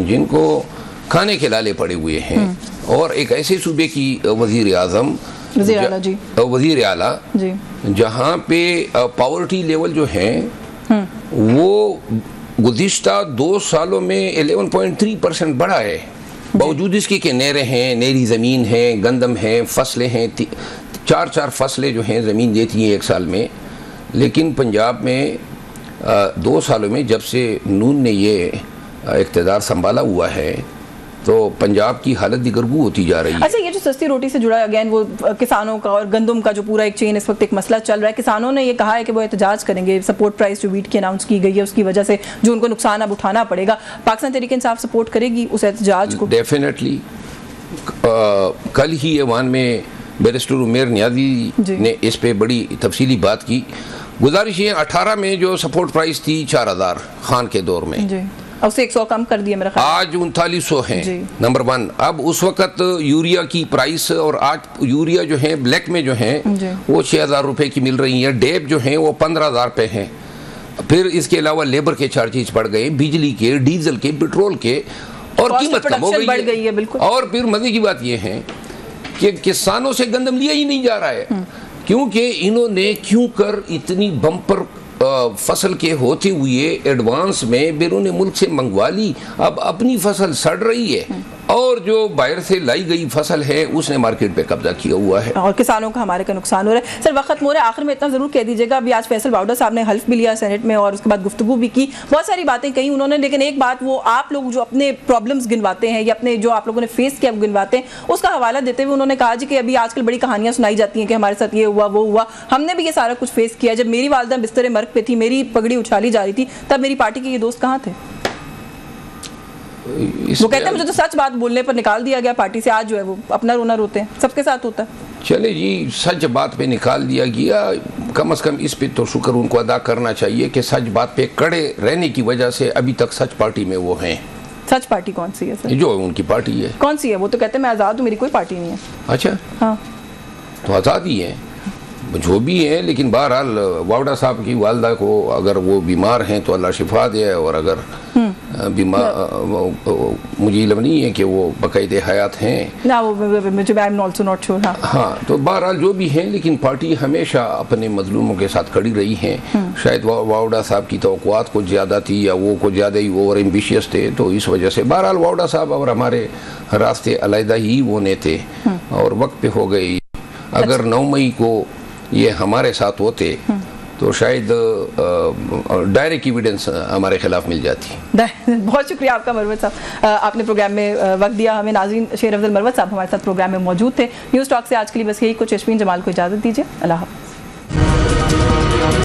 جن کو کھانے کے لالے پڑے ہوئے ہیں، اور ایک ایسے صوبے کی وزیر اعظم وزیر اعلیٰ جہاں پہ پاورٹی لیول جو ہے وہ گزشتہ 2 سالوں میں 11.3% بڑھا ہے، باوجود اس کی کہ نہریں ہیں، نیری زمین ہے، گندم ہے، فصلیں ہیں، 4 فصلیں جو ہیں زمین دیتی ہیں 1 سال میں، لیکن پنجاب میں 2 سالوں میں جب سے نون نے یہ اقتدار سنبھالا ہوا ہے تو پنجاب کی حالت دیگرگو ہوتی جا رہی ہے۔ اچھا یہ جو سستی روٹی سے جڑا اگین وہ کسانوں کا اور گندم کا جو پورا ایک چین اس وقت ایک مسئلہ چل رہا ہے، کسانوں نے یہ کہا ہے کہ وہ احتجاج کریں گے، سپورٹ پرائس جو ویٹ کی اناؤنس کی گئی ہے اس کی وجہ سے جو ان کو نقصان اب اٹھانا پڑے گا، پاکستان تحریک انصاف سپورٹ کرے گی اس احتجاج کو؟ ڈیفینیٹلی۔ کل ہی ایوان میں بیرسٹر عمیر نیازی نے اس پہ بڑی تفصیلی بات کی۔ گزارش یہ 18 میں جو سپورٹ پرائس تھی 4000 خان کے دور میں، اسے 100 کم کر دیا میرا خیال، آج 3900 ہیں، نمبر 1۔ اب اس وقت یوریا کی پرائس، اور آج یوریا جو ہے بلیک میں جو ہیں وہ 6000 روپے کی مل رہی ہیں، ڈیپ جو ہیں وہ 15000 پہ ہیں، پھر اس کے علاوہ لیبر کے چارجز بڑھ گئے، بجلی کے، ڈیزل کے، پیٹرول کے، اور قیمت کم ہو گئی ہے۔ اور پھر مزے کی بات یہ ہے کہ کسانوں سے گندم لیا ہی نہیں جا رہا ہے، کیونکہ انہوں نے کیوں کر اتنی بمپر فصل کے ہوتے ہوئے ایڈوانس میں بیرون ملک سے منگوا لی، اب اپنی فصل سڑ رہی ہے اور جو باہر سے لائی گئی فصل ہے اس نے مارکیٹ پہ قبضہ کیا ہوا ہے، اور کسانوں کا ہمارے کا نقصان ہو رہا ہے۔ سر وقت ختم ہو رہا ہے، آخر میں اتنا ضرور کہہ دیجیے گا، ابھی آج فیصل باؤڈر صاحب نے حلف بھی لیا سینٹ میں اور اس کے بعد گفتگو بھی کی، بہت ساری باتیں کہی انہوں نے، لیکن ایک بات وہ آپ لوگ جو اپنے پرابلمز گنواتے ہیں یا اپنے جو آپ لوگوں نے فیس کیا وہ گنواتے ہیں، اس کا حوالہ دیتے ہوئے انہوں نے کہا جی کہ ابھی آج کل بڑی کہانیاں سنائی جاتی ہیں کہ ہمارے ساتھ یہ ہوا وہ ہوا، ہم نے بھی یہ سارا کچھ فیس کیا، جب میری والدہ بستر مرگ پہ تھی، میری پگڑی اچھالی جا رہی تھی، تب میری پارٹی کے یہ دوست کہاں تھے؟ وہ کہتے ہیں مجھے تو سچ بات بولنے پر نکال دیا گیا پارٹی سے، آج جو ہے وہ اپنا رونا روتے ہیں، سب کے ساتھ ہوتا ہے۔ چلے جی، سچ بات پہ نکال دیا گیا، کم از کم اس پہ تو شکر ان کو ادا کرنا چاہیے کہ سچ بات پہ کڑے رہنے کی وجہ سے ابھی تک سچ پارٹی میں وہ ہیں۔ سچ پارٹی کون سی ہے سر؟ جو ان کی پارٹی ہے۔ کون سی ہے؟ وہ تو کہتے ہیں میں آزاد ہوں، میری کوئی پارٹی نہیں ہے۔ اچھا ہاں تو آزاد ہی ہیں جو بھی ہیں، لیکن بہرحال واوڈا صاحب کی والدہ کو اگر وہ بیمار ہیں تو اللہ شفا دے، اور اگر مجھے علم نہیں ہے کہ وہ باقاعدہ حیات ہیں نہ، مجھے I am also not sure. ہاں تو بہرحال جو بھی ہیں، لیکن پارٹی ہمیشہ اپنے مظلوموں کے ساتھ کھڑی رہی ہیں. شاید واؤڈا صاحب کی توقعات کچھ زیادہ تھی یا وہ کچھ زیادہ ہی اوور ایمبیشیس تھے، تو اس وجہ سے بہرحال واؤڈا صاحب اور ہمارے راستے علیحدہ ہی ہونے تھے اور وقت پہ ہو گئی. اگر 9 مئی کو یہ ہمارے ساتھ ہوتے تو شاید ڈائریکٹ ایویڈنس ہمارے خلاف مل جاتی. بہت شکریہ آپ کا مروت صاحب، آپ نے پروگرام میں وقت دیا ہمیں. ناظرین، شیر افضل مروت صاحب ہمارے ساتھ پروگرام میں موجود تھے. نیوز ٹاک سے آج کے لیے بس یہی کچھ. یشفین جمال کو اجازت دیجیے. اللہ حافظ.